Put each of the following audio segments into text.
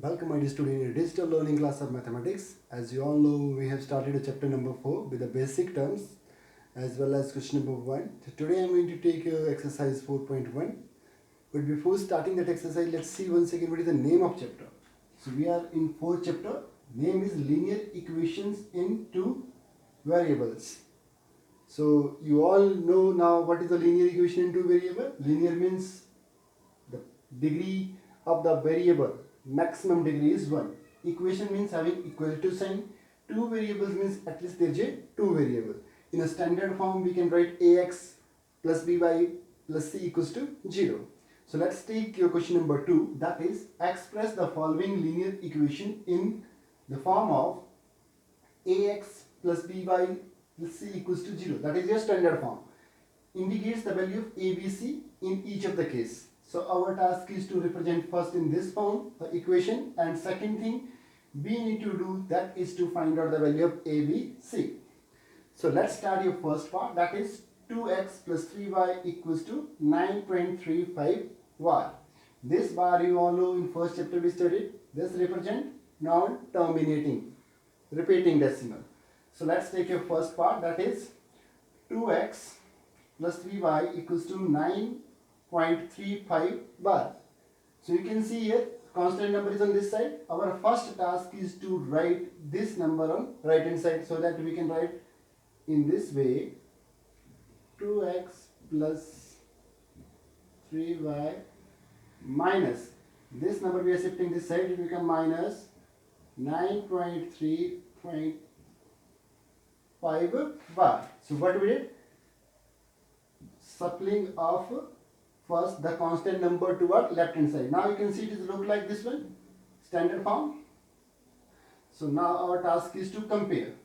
Welcome my dear student in a digital learning class of mathematics. As you all know, we have started a chapter number 4 with the basic terms as well as question number 1. So today I am going to take exercise 4.1. But before starting that exercise, let's see once again what is the name of chapter. So we are in 4th chapter. Name is linear equations in two variables. So you all know now what is the linear equation in two variable. Linear means the degree of the variable, maximum degree is 1. Equation means having equal to sign. Two variables means at least there is a two variable. In a standard form we can write ax plus by plus c equals to 0. So let's take your question number 2, that is express the following linear equation in the form of ax plus by plus c equals to 0. That is your standard form. Indicates the value of ABC in each of the case. So our task is to represent first in this form the equation, and second thing we need to do that is to find out the value of ABC. So let's start your first part, that is 2x plus 3y equals to 9.35 y. This bar you all know in first chapter we studied. This represent non-terminating, repeating decimal. So let's take your first part, that is 2x plus 3y equals to 9.35 bar. So you can see here constant number is on this side. Our first task is to write this number on right hand side, so that we can write in this way 2x plus 3y minus this number we are shifting this side, it will become minus 9.3.5 bar. So what we did? Suppling of first the constant number toward left hand side. Now you can see it is look like this one, standard form. So now our task is to compare.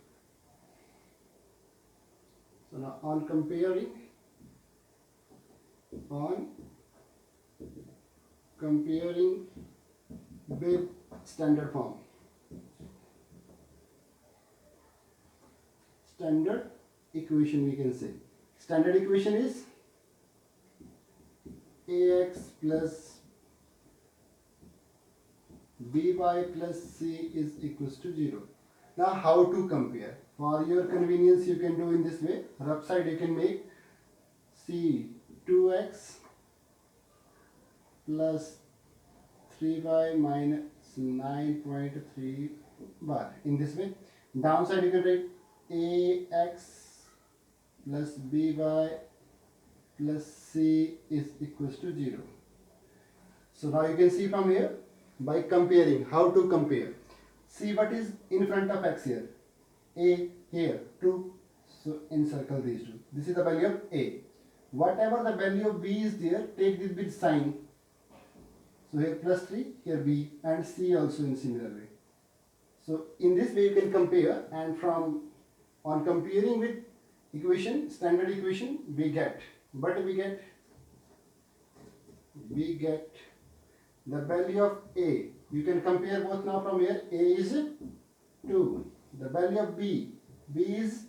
So now on comparing with standard form, standard equation we can say. Standard equation is ax plus by plus c is equals to 0. Now how to compare? For your convenience you can do in this way. Rough side you can make c 2x plus 3y minus 9.3 bar. In this way. Downside you can write ax plus by plus c is equals to 0. So now you can see from here, by comparing, how to compare. See what is in front of x here. A here, 2. So encircle these two. This is the value of A. Whatever the value of B is there, take this with sign. So here plus 3, here B, and C also in similar way. So in this way you can compare, and from on comparing with equation, standard equation, we get the value of A. You can compare both now from here. A is 2. The value of B is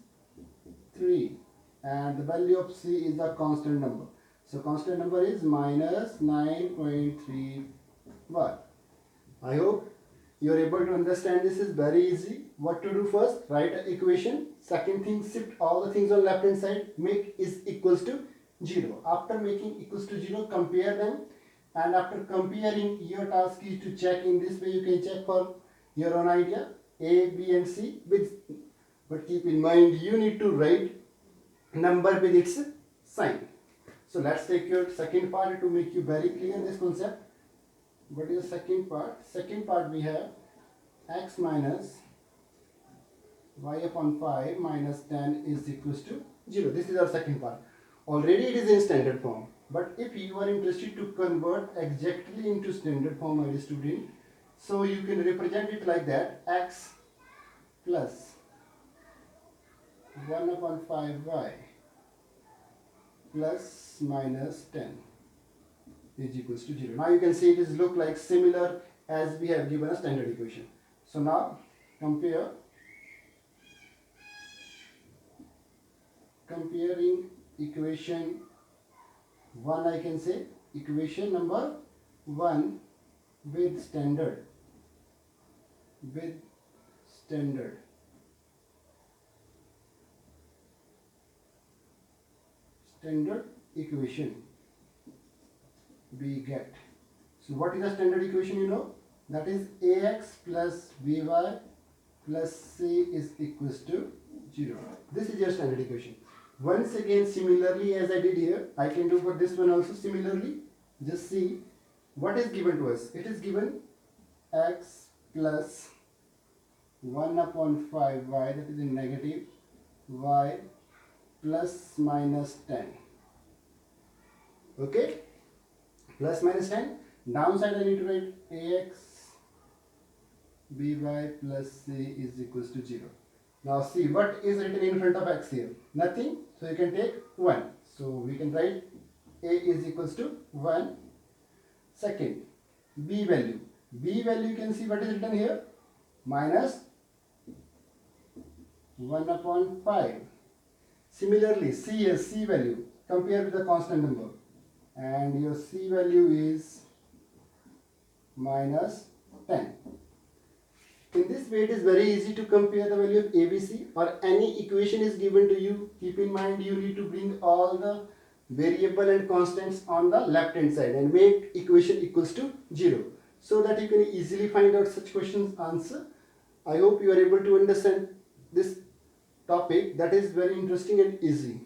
3. And the value of C is the constant number. So constant number is minus 9.3 bar. I hope you are able to understand. This is very easy. What to do first? Write an equation. Second thing, shift all the things on left hand side. Make is equals to 0. After making equals to 0, compare them. And after comparing, your task is to check. In this way you can check for your own idea. A, B and C. But keep in mind you need to write number with its sign. So let's take your second part to make you very clear this concept. What is the second part? Second part we have x minus y upon 5 minus 10 is equals to 0. This is our second part. Already it is in standard form. But if you are interested to convert exactly into standard form, my student, so you can represent it like that. X plus 1 upon 5y plus minus 10 is equals to 0. Now you can see it is look like similar as we have given a standard equation. So now comparing equation 1, I can say equation number 1 with standard with standard equation we get. So what is the standard equation, you know? That is ax plus by plus c is equals to 0. This is your standard equation. Once again, similarly as I did here, I can do for this one also similarly. Just see what is given to us. It is given x plus 1 upon 5y, that is in negative, y plus minus 10. Okay, plus minus 10. Downside I need to write ax by plus c is equals to 0. Now see what is written in front of x here. Nothing. So you can take 1. So we can write a is equals to 1. Second, b value. B value, you can see what is written here. Minus 1 upon 5. Similarly, c is c value. Compare with the constant number. And your c value is minus 10. In this way, it is very easy to compare the value of ABC, or any equation is given to you. Keep in mind, you need to bring all the variable and constants on the left hand side and make equation equals to 0, so that you can easily find out such questions answer. I hope you are able to understand this topic that is very interesting and easy.